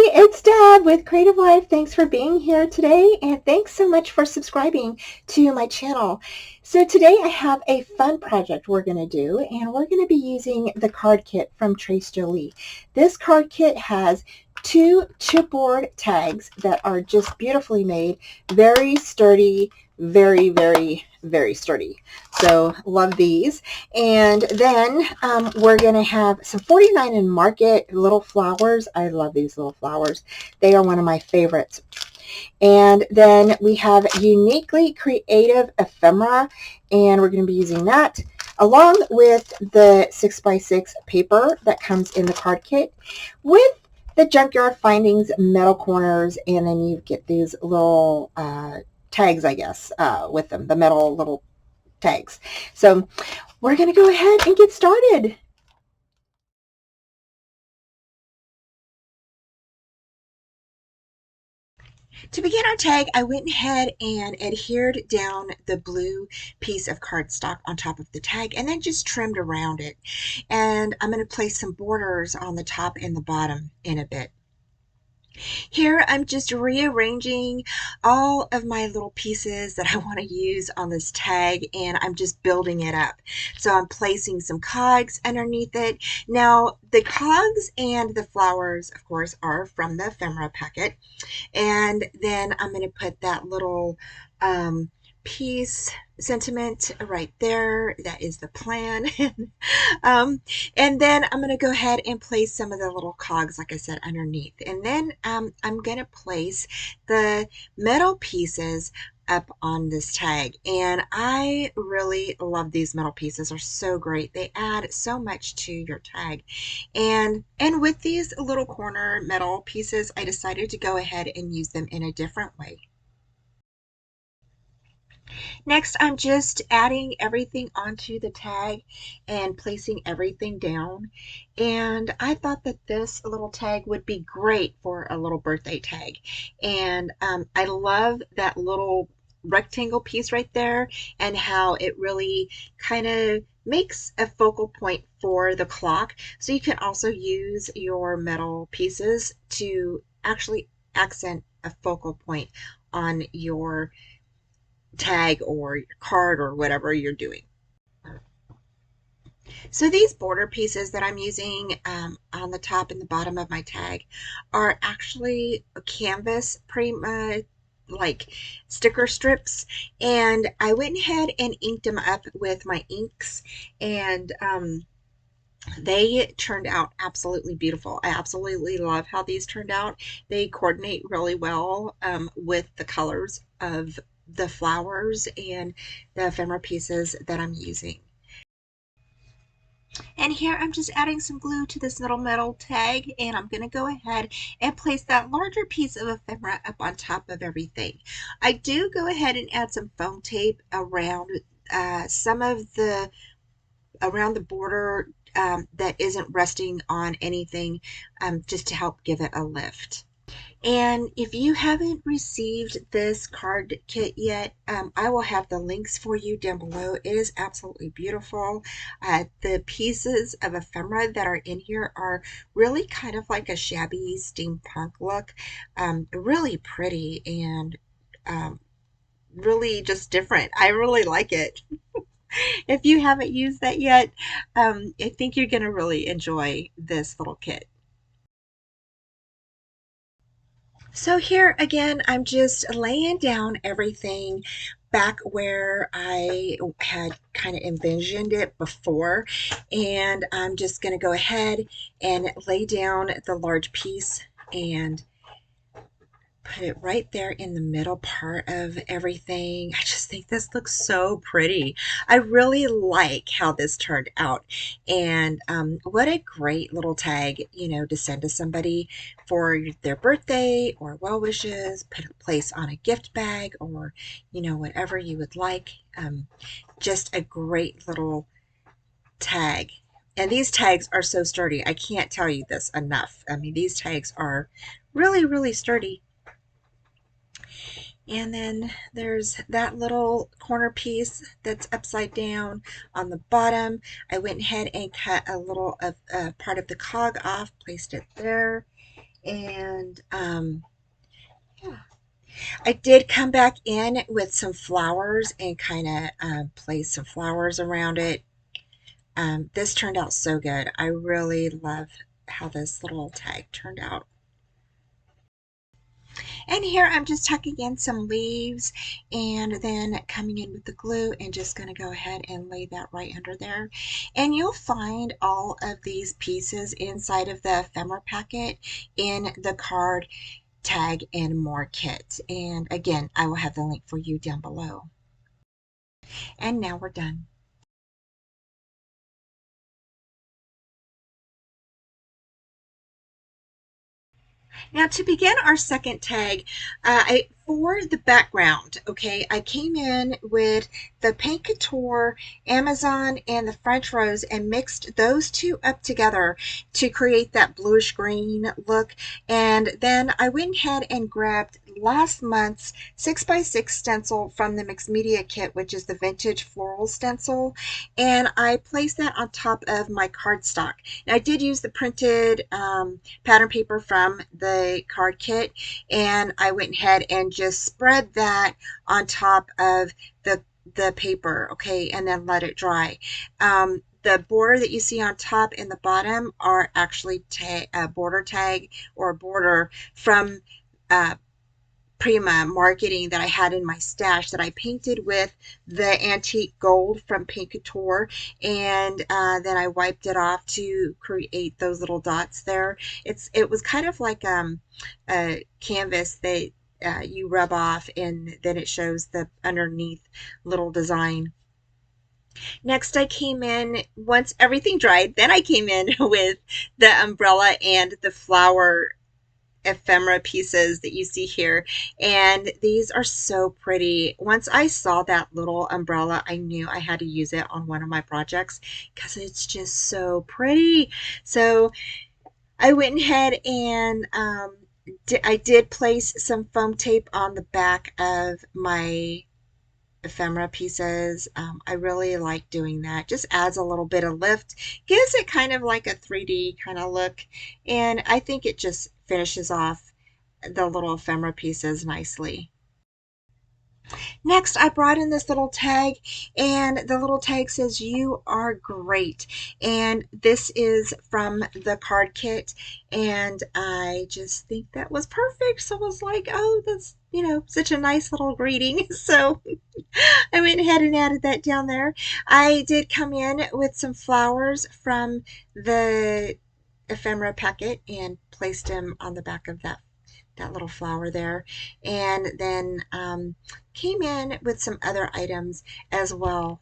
it's Deb with Creative Life. Thanks for being here today, and thanks so much for subscribing to my channel. So today I have a fun project we're going to do, and we're going to be using the card kit from Jolie. This card kit has two chipboard tags that are just beautifully made, very sturdy, very sturdy. So love these. And then we're going to have some 49 in Market little flowers. I love these little flowers. They are one of my favorites. And then we have Uniquely Creative Ephemera, and we're going to be using that along with the 6x6 paper that comes in the card kit with the Junkyard Findings metal corners, and then you get these little tags, I guess, with them, the metal little tags. So we're going to go ahead and get started. To begin our tag, I went ahead and adhered down the blue piece of cardstock on top of the tag and then just trimmed around it. And I'm going to place some borders on the top and the bottom in a bit. Here I'm just rearranging all of my little pieces that I want to use on this tag, and I'm just building it up. So I'm placing some cogs underneath it. Now the cogs and the flowers, of course, are from the ephemera packet. And then I'm going to put that little piece sentiment right there. That is the plan. And then I'm going to go ahead and place some of the little cogs, like I said, underneath. And then I'm going to place the metal pieces up on this tag, and I really love these metal pieces. Are so great. They add so much to your tag. And with these little corner metal pieces, I decided to go ahead and use them in a different way. Next, I'm just adding everything onto the tag and placing everything down. And I thought that this little tag would be great for a little birthday tag. And I love that little rectangle piece right there and how it really kind of makes a focal point for the clock. So you can also use your metal pieces to actually accent a focal point on your tag or your card or whatever you're doing. So these border pieces that I'm using on the top and the bottom of my tag are actually canvas like sticker strips, and I went ahead and inked them up with my inks, and they turned out absolutely beautiful. I absolutely love how these turned out. They coordinate really well with the colors of the flowers and the ephemera pieces that I'm using. And here I'm just adding some glue to this little metal tag, and I'm going to go ahead and place that larger piece of ephemera up on top of everything. I do go ahead and add some foam tape around some of the around the border that isn't resting on anything, just to help give it a lift. And if you haven't received this card kit yet, I will have the links for you down below. It is absolutely beautiful. The pieces of ephemera that are in here are really kind of like a shabby steampunk look. Really pretty and really just different. I really like it. If you haven't used that yet, I think you're going to really enjoy this little kit. So here again, I'm just laying down everything back where I had kind of envisioned it before. And I'm just going to go ahead and lay down the large piece and put it right there in the middle part of everything. I just think this looks so pretty. I really like how this turned out. And what a great little tag, to send to somebody for their birthday or well wishes, place on a gift bag or, whatever you would like. Just a great little tag. And these tags are so sturdy. I can't tell you this enough. I mean, these tags are really sturdy. And then there's that little corner piece that's upside down on the bottom. I went ahead and cut a little of part of the cog off, placed it there. And yeah, I did come back in with some flowers and kind of place some flowers around it. This turned out so good. I really love how this little tag turned out. And here I'm just tucking in some leaves and then coming in with the glue and just going to go ahead and lay that right under there. And you'll find all of these pieces inside of the ephemera packet in the card tag and more kit. And again, I will have the link for you down below. And now we're done. Now to begin our second tag, for the background, okay, I came in with the Paint Couture, Amazon, and the French Rose and mixed those two up together to create that bluish green look. And then I went ahead and grabbed last month's 6x6 stencil from the Mixed Media Kit, which is the vintage floral stencil, and I placed that on top of my cardstock. Now I did use the printed pattern paper from the card kit, and I went ahead and just spread that on top of the paper, okay, and then let it dry. The border that you see on top and the bottom are actually a border tag or a border from uh, Prima marketing that I had in my stash that I painted with the antique gold from Paint Couture, and then I wiped it off to create those little dots there. It was kind of like a canvas that you rub off and then it shows the underneath little design. Next, I came in, once everything dried, then I came in with the umbrella and the flower ephemera pieces that you see here, and these are so pretty. Once I saw that little umbrella, I knew I had to use it on one of my projects because it's just so pretty. So I went ahead and I did place some foam tape on the back of my ephemera pieces. I really like doing that. Just adds a little bit of lift, gives it kind of like a 3D kind of look, and I think it just finishes off the little ephemera pieces nicely. Next, I brought in this little tag, and the little tag says, "You are great." And this is from the card kit, and I just think that was perfect. So I was like, oh, that's, such a nice little greeting. So I went ahead and added that down there. I did come in with some flowers from the ephemera packet and placed them on the back of that little flower there, and then came in with some other items as well.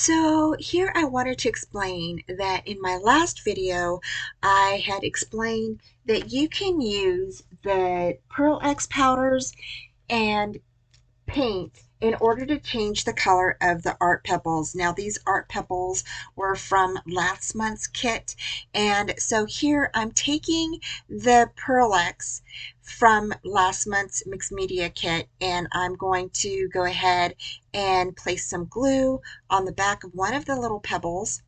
So here I wanted to explain that in my last video, I had explained that you can use the Pearl X powders and paint in order to change the color of the art pebbles. Now these art pebbles were from last month's kit, and so here I'm taking the Pearl X from last month's mixed media kit, and I'm going to go ahead and place some glue on the back of one of the little pebbles,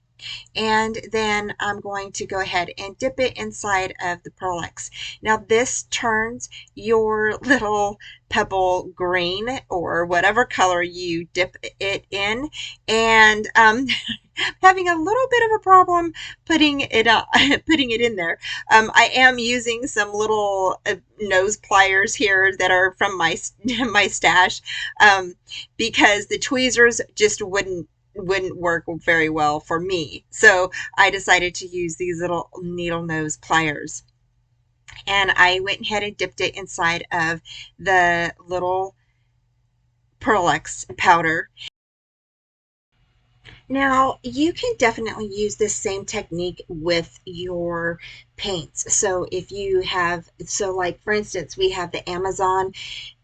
and then I'm going to go ahead and dip it inside of the Pearl X. Now this turns your little pebble green or whatever color you dip it in, and having a little bit of a problem putting it putting it in there. I am using some little nose pliers here that are from my my stash, because the tweezers just wouldn't work very well for me. So I decided to use these little needle nose pliers. And I went ahead and dipped it inside of the little Pearl X powder. Now, you can definitely use this same technique with your paints. So if you have, so like for instance, we have the Amazon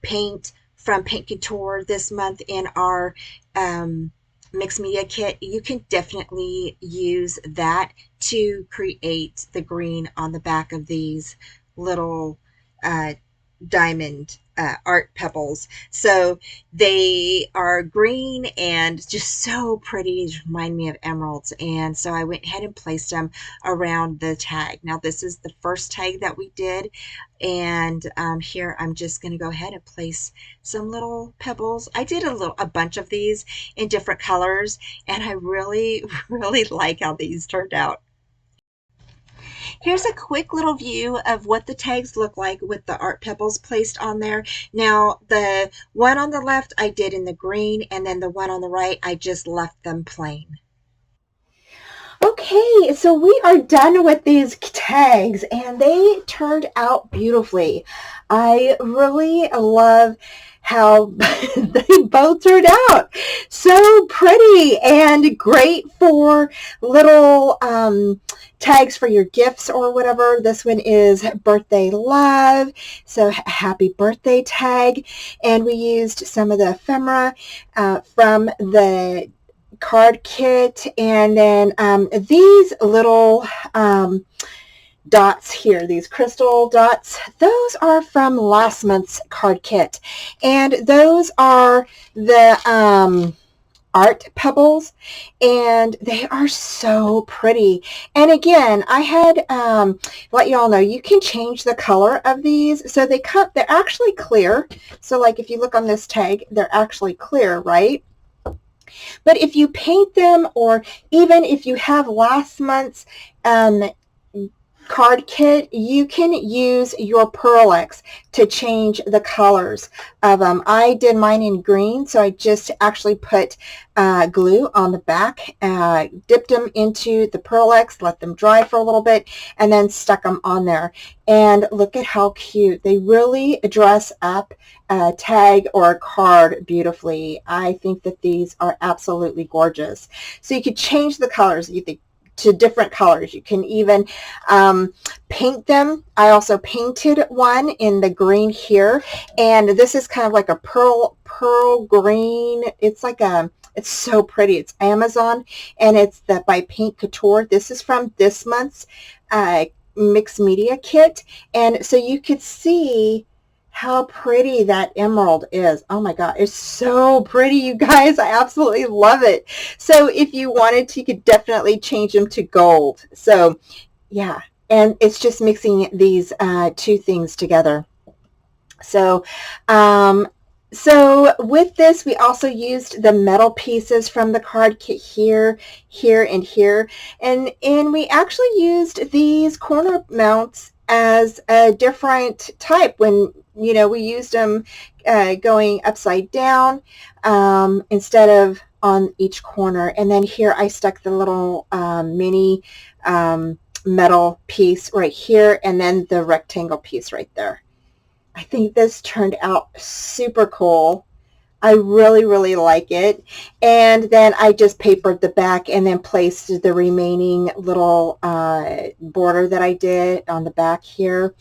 paint from Paint Couture this month in our mixed media kit. You can definitely use that to create the green on the back of these little uh, diamond art pebbles. So they are green and just so pretty. These remind me of emeralds. And so I went ahead and placed them around the tag. Now this is the first tag that we did. And here I'm just going to go ahead and place some little pebbles. I did a bunch of these in different colors, and I really, really like how these turned out. Here's a quick little view of what the tags look like with the art pebbles placed on there. Now, the one on the left I did in the green, and then the one on the right, I just left them plain. Okay, so we are done with these tags, and they turned out beautifully. I really love how they both turned out so pretty and great for little tags for your gifts or whatever. This one is birthday love, so happy birthday tag. And we used some of the ephemera from the card kit, and then these little dots here, these crystal dots, those are from last month's card kit, and those are the art pebbles, and they are so pretty. And again, I had let you all know you can change the color of these, so they're actually clear. So like if you look on this tag, they're actually clear, right? But if you paint them, or even if you have last month's card kit, you can use your Pearl X to change the colors of them. I did mine in green, so I just actually put glue on the back, dipped them into the Pearl X, let them dry for a little bit, and then stuck them on there. And look at how cute. They really dress up a tag or a card beautifully. I think that these are absolutely gorgeous. So you could change the colors. You think to different colors. You can even paint them. I also painted one in the green here, and this is kind of like a pearl green. It's like it's so pretty. It's Amazon, and it's by Paint Couture. This is from this month's mixed media kit, and so you could see how pretty that emerald is. Oh my God, it's so pretty, you guys. I absolutely love it. So if you wanted to, you could definitely change them to gold. So yeah, and it's just mixing these two things together. So so with this, we also used the metal pieces from the card kit here, here, and here. And we actually used these corner mounts as a different type when, you know, we used them going upside down instead of on each corner. And then here I stuck the little mini metal piece right here, and then the rectangle piece right there. I think this turned out super cool. I really, really like it. And then I just papered the back and then placed the remaining little border that I did on the back here,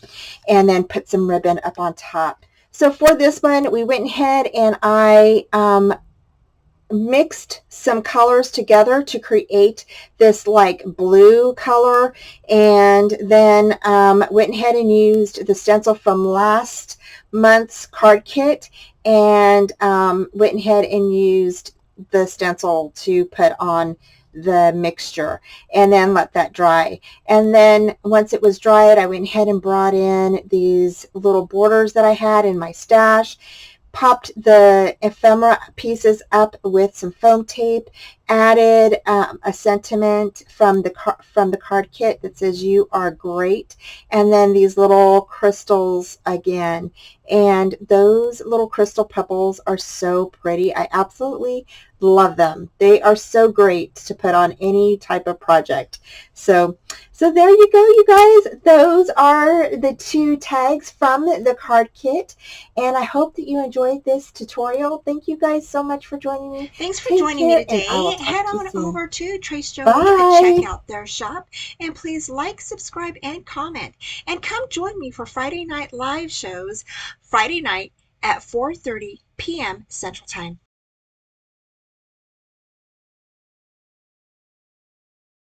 and then put some ribbon up on top. So for this one, we went ahead and I mixed some colors together to create this like blue color, and then went ahead and used the stencil from last month's card kit, and went ahead and used the stencil to put on the mixture, and then let that dry. And then once it was dried, I went ahead and brought in these little borders that I had in my stash, popped the ephemera pieces up with some foam tape, added a sentiment from the card kit that says "You are great," and then these little crystals again. And those little crystal pebbles are so pretty. I absolutely love them. They are so great to put on any type of project. So there you go, you guys. Those are the 2 tags from the card kit, and I hope that you enjoyed this tutorial. Thank you guys so much for joining me. Thanks for Take joining me care, and I today. will talk Head to you on soon. over to Trace Jolie and check Bye. out their shop. And please like, subscribe, and comment. And come join me for Friday night live shows, Friday night at 4:30 p.m. Central Time.